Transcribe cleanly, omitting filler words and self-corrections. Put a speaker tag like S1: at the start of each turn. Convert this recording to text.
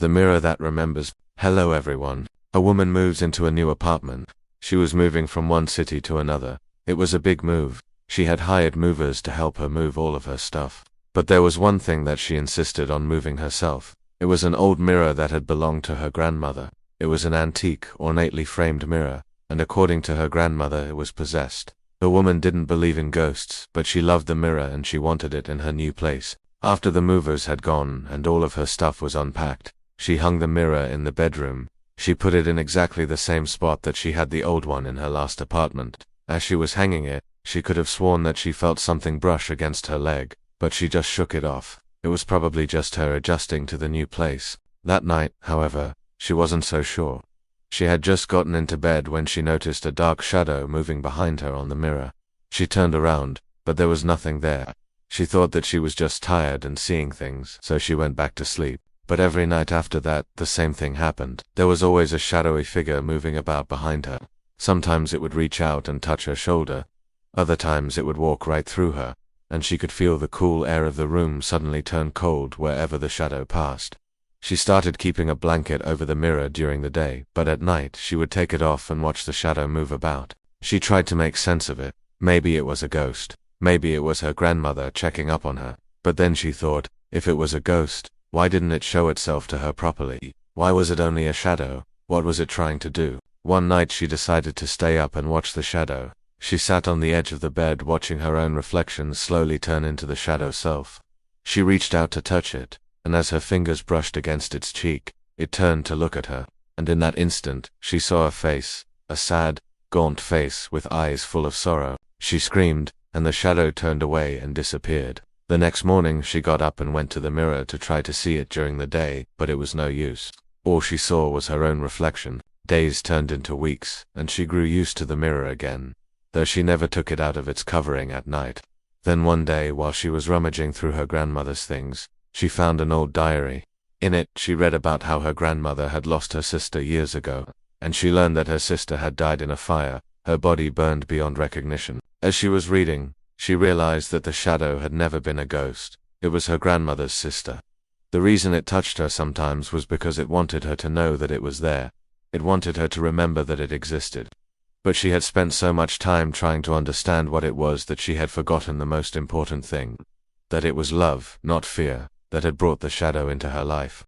S1: The mirror that remembers. Hello everyone. A woman moves into a new apartment. She was moving from one city to another. It was a big move. She had hired movers to help her move all of her stuff. But there was one thing that she insisted on moving herself. It was an old mirror that had belonged to her grandmother. It was an antique, ornately framed mirror, and according to her grandmother it was possessed. The woman didn't believe in ghosts, but she loved the mirror and she wanted it in her new place. After the movers had gone and all of her stuff was unpacked, she hung the mirror in the bedroom. She put it in exactly the same spot that she had the old one in her last apartment. As she was hanging it, she could have sworn that she felt something brush against her leg, but she just shook it off. It was probably just her adjusting to the new place. That night, however, she wasn't so sure. She had just gotten into bed when she noticed a dark shadow moving behind her on the mirror. She turned around, but there was nothing there. She thought that she was just tired and seeing things, so she went back to sleep. But every night after that, the same thing happened. There was always a shadowy figure moving about behind her. Sometimes it would reach out and touch her shoulder. Other times it would walk right through her, and she could feel the cool air of the room suddenly turn cold wherever the shadow passed. She started keeping a blanket over the mirror during the day, but at night she would take it off and watch the shadow move about. She tried to make sense of it. Maybe it was a ghost. Maybe it was her grandmother checking up on her. But then she thought, if it was a ghost, why didn't it show itself to her properly? Why was it only a shadow? What was it trying to do? One night she decided to stay up and watch the shadow. She sat on the edge of the bed watching her own reflection slowly turn into the shadow self. She reached out to touch it, and as her fingers brushed against its cheek, it turned to look at her, and in that instant, she saw a face, a sad, gaunt face with eyes full of sorrow. She screamed, and the shadow turned away and disappeared. The next morning she got up and went to the mirror to try to see it during the day, but it was no use. All she saw was her own reflection. Days turned into weeks, and she grew used to the mirror again, though she never took it out of its covering at night. Then one day, while she was rummaging through her grandmother's things, she found an old diary. In it, she read about how her grandmother had lost her sister years ago, and she learned that her sister had died in a fire, her body burned beyond recognition. As she was reading, she realized that the shadow had never been a ghost. It was her grandmother's sister. The reason it touched her sometimes was because it wanted her to know that it was there. It wanted her to remember that it existed. But she had spent so much time trying to understand what it was that she had forgotten the most important thing. That it was love, not fear, that had brought the shadow into her life.